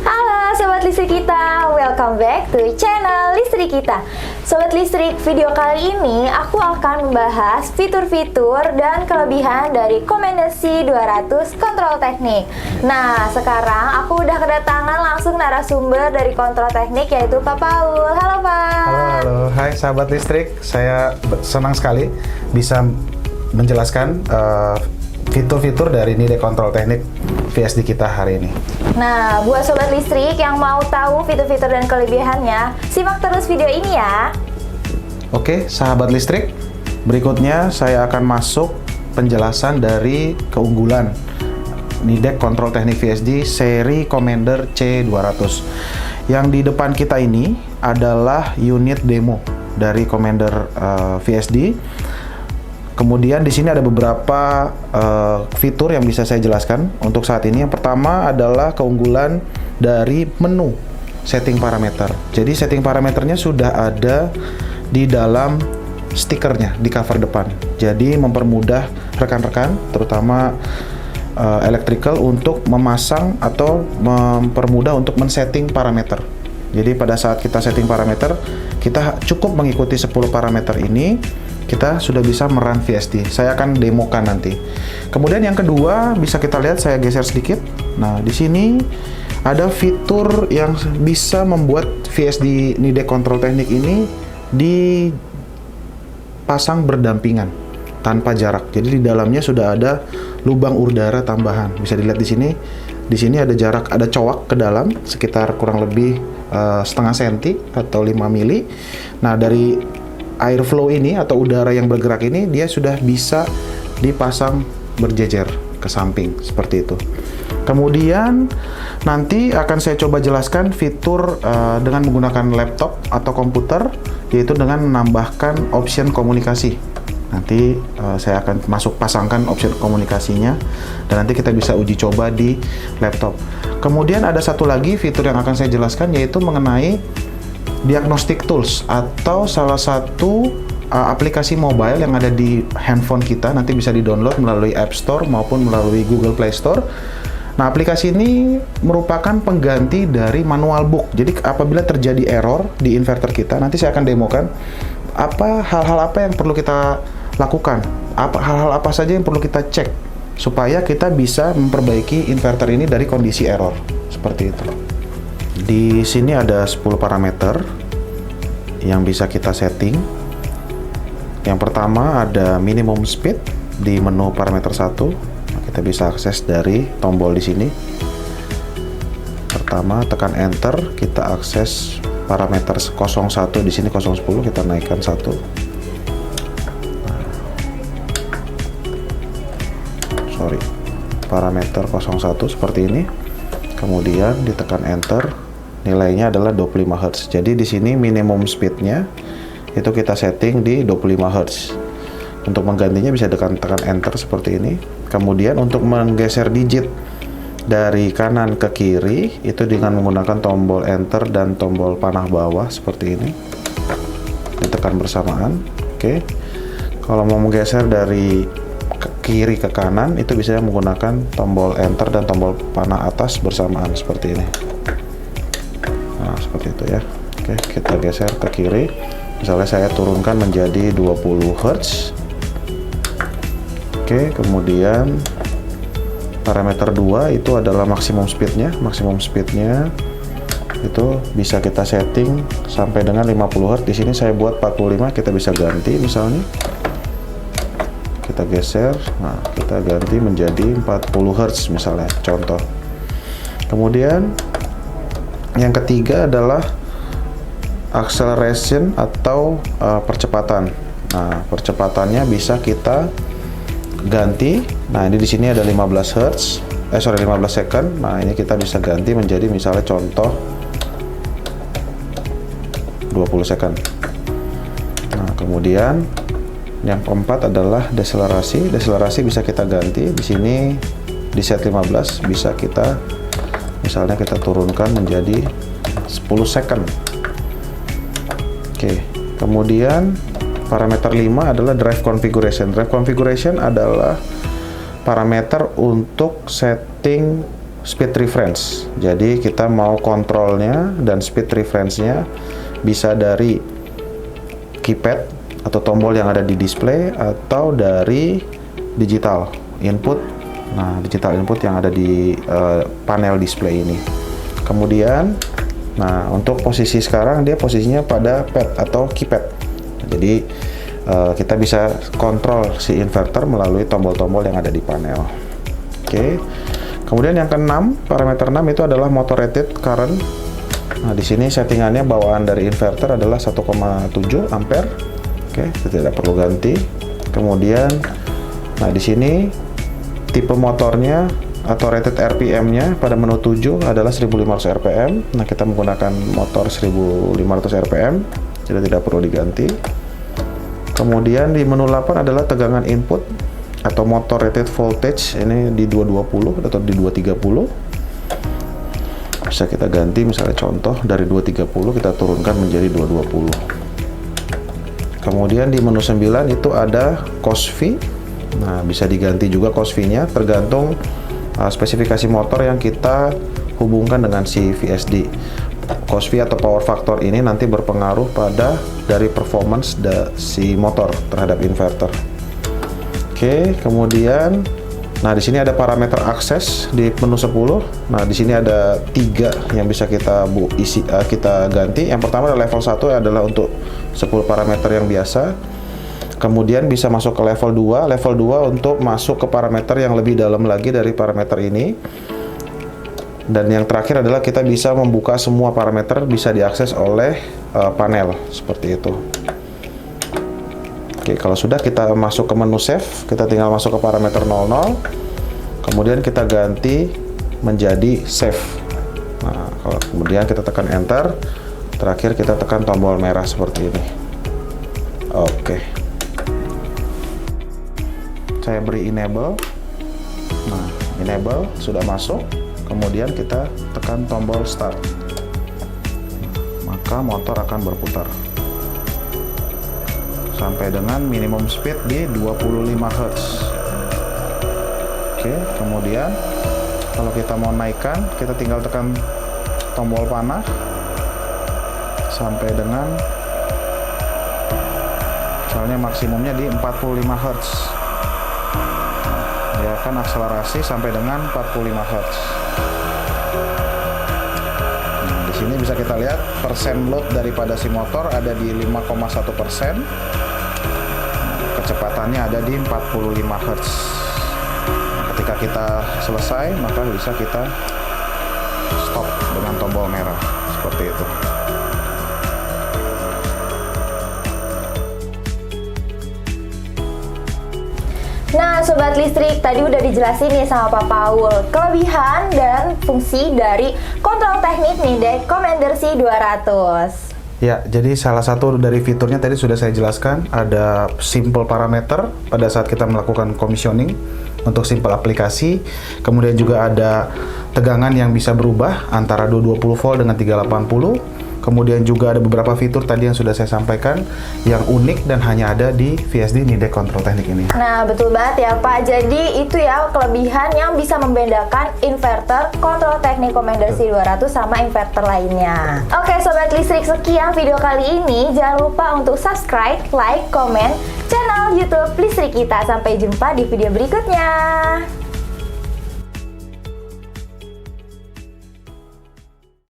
Halo Sobat Listrik kita, welcome back to channel Listrik kita. Sobat Listrik, video kali ini aku akan membahas fitur-fitur dan kelebihan dari Komendersi 200 Kontrol Teknik. Nah, sekarang aku udah kedatangan langsung narasumber dari Kontrol Teknik, yaitu Pak Paul. Halo Pak. Halo, hai sahabat listrik. Saya senang sekali bisa menjelaskan fitur-fitur dari Nidek Kontrol Teknik VSD kita hari ini. Nah, buat Sobat Listrik yang mau tahu fitur-fitur dan kelebihannya, simak terus video ini ya. Oke, sahabat listrik, berikutnya saya akan masuk penjelasan dari keunggulan Nidek Kontrol Teknik VSD seri Commander C200. Yang di depan kita ini adalah unit demo dari Commander VSD. Kemudian di sini ada beberapa fitur yang bisa saya jelaskan untuk saat ini. Yang pertama adalah keunggulan dari menu setting parameter. Jadi setting parameternya sudah ada di dalam stikernya di cover depan. Jadi mempermudah rekan-rekan, terutama electrical, untuk memasang atau mempermudah untuk men-setting parameter. Jadi pada saat kita setting parameter, kita cukup mengikuti 10 parameter ini, kita sudah bisa merun VSD. Saya akan demokan nanti. Kemudian yang kedua, bisa kita lihat, saya geser sedikit. Nah, di sini ada fitur yang bisa membuat VSD Nidek Kontrol Teknik ini dipasang berdampingan tanpa jarak. Jadi di dalamnya sudah ada lubang udara tambahan. Bisa dilihat di sini. Di sini ada jarak, ada cowak ke dalam sekitar kurang lebih setengah senti atau 5 mili. Nah, dari airflow ini atau udara yang bergerak ini, dia sudah bisa dipasang berjejer ke samping seperti itu. Kemudian nanti akan saya coba jelaskan fitur dengan menggunakan laptop atau komputer, yaitu dengan menambahkan option komunikasi. Nanti saya akan pasangkan option komunikasinya, dan nanti kita bisa uji coba di laptop. Kemudian ada satu lagi fitur yang akan saya jelaskan, yaitu mengenai diagnostic tools atau salah satu aplikasi mobile yang ada di handphone kita. Nanti bisa di-download melalui App Store maupun melalui Google Play Store. Nah, aplikasi ini merupakan pengganti dari manual book. Jadi apabila terjadi error di inverter kita, nanti saya akan demokan hal-hal apa yang perlu kita lakukan, hal-hal apa saja yang perlu kita cek supaya kita bisa memperbaiki inverter ini dari kondisi error. Seperti itu. Di sini ada 10 parameter yang bisa kita setting. Yang pertama ada minimum speed di menu parameter 1. Kita bisa akses dari tombol di sini. Pertama tekan enter, kita akses parameter 01, di sini 010, kita naikkan 1. Parameter 01 seperti ini. Kemudian ditekan enter, nilainya adalah 25 Hz. Jadi di sini minimum speednya itu kita setting di 25 Hz. Untuk menggantinya bisa tekan enter seperti ini. Kemudian untuk menggeser digit dari kanan ke kiri itu dengan menggunakan tombol enter dan tombol panah bawah seperti ini. Ditekan bersamaan. Oke. Kalau mau menggeser dari kiri ke kanan itu bisa menggunakan tombol enter dan tombol panah atas bersamaan seperti ini. Nah, seperti itu ya. Oke, kita geser ke kiri. Misalnya saya turunkan menjadi 20 Hz. Oke, kemudian parameter 2 itu adalah maksimum speednya. Maksimum speednya itu bisa kita setting sampai dengan 50 Hz. Di sini saya buat 45, kita bisa ganti misalnya. Kita geser, nah kita ganti menjadi 40 Hz misalnya, contoh. Kemudian yang ketiga adalah acceleration atau percepatan. Nah, percepatannya bisa kita ganti. Nah, ini di sini ada 15 Hz, 15 second. Nah, ini kita bisa ganti menjadi misalnya contoh 20 second. Nah, kemudian yang keempat adalah deselerasi. Deselerasi bisa kita ganti. Di sini di set 15 bisa kita misalnya kita turunkan menjadi 10 second. Oke. Kemudian parameter 5 adalah drive configuration. Drive configuration adalah parameter untuk setting speed reference. Jadi kita mau kontrolnya dan speed reference-nya bisa dari keypad atau tombol yang ada di display atau dari digital input. Nah, digital input yang ada di panel display ini. Kemudian, nah untuk posisi sekarang dia posisinya pada pad atau keypad. Jadi kita bisa kontrol si inverter melalui tombol-tombol yang ada di panel. Oke. Kemudian yang keenam, parameter 6 itu adalah motor rated current. Nah, di sini settingannya bawaan dari inverter adalah 1,7 ampere. Oke, kita tidak perlu ganti. Kemudian, nah di sini tipe motornya atau rated RPM-nya pada menu 7 adalah 1500 RPM. Nah, kita menggunakan motor 1500 RPM, jadi tidak perlu diganti. Kemudian di menu 8 adalah tegangan input atau motor rated voltage, ini di 220 atau di 230. Bisa kita ganti, misalnya contoh dari 230 kita turunkan menjadi 220. Kemudian di menu 9 itu ada COSFI. Nah, bisa diganti juga COSFI-nya tergantung spesifikasi motor yang kita hubungkan dengan si VSD. COSFI atau power factor ini nanti berpengaruh pada dari performance si motor terhadap inverter. Oke, kemudian nah di sini ada parameter akses di menu 10. Nah, di sini ada 3 yang bisa kita kita ganti. Yang pertama adalah level 1 adalah untuk 10 parameter yang biasa. Kemudian bisa masuk ke level 2. Level 2 untuk masuk ke parameter yang lebih dalam lagi dari parameter ini. Dan yang terakhir adalah kita bisa membuka semua parameter, bisa diakses oleh panel seperti itu. Oke, kalau sudah kita masuk ke menu save, kita tinggal masuk ke parameter 00. Kemudian kita ganti menjadi save. Nah, kalau kemudian kita tekan enter, terakhir kita tekan tombol merah seperti ini. Oke. Saya beri enable. Nah, enable sudah masuk. Kemudian kita tekan tombol start, maka motor akan berputar sampai dengan minimum speed di 25 Hz. Oke, kemudian kalau kita mau naikkan, kita tinggal tekan tombol panah sampai dengan misalnya maksimumnya di 45 Hz. Dia akan akselerasi sampai dengan 45 Hz. Nah, di sini bisa kita lihat persen load daripada si motor ada di 5,1%. Kecepatannya ada di 45 Hz. Ketika kita selesai, maka bisa kita stop dengan tombol merah seperti itu. Nah, Sobat Listrik, tadi udah dijelasin nih sama Pak Paul kelebihan dan fungsi dari kontrol teknik Nidec Commander C200. Ya, jadi salah satu dari fiturnya tadi sudah saya jelaskan, ada simple parameter pada saat kita melakukan commissioning untuk simple aplikasi. Kemudian juga ada tegangan yang bisa berubah antara 220 volt dengan 380. Kemudian juga ada beberapa fitur tadi yang sudah saya sampaikan yang unik dan hanya ada di VSD Nidec Kontrol Teknik ini. Nah, betul banget ya Pak. Jadi itu ya kelebihan yang bisa membedakan inverter Kontrol Teknik Commander C200 sama inverter lainnya. Oke Sobat Listrik, sekian video kali ini. Jangan lupa untuk subscribe, like, komen channel YouTube Listrik Kita. Sampai jumpa di video berikutnya.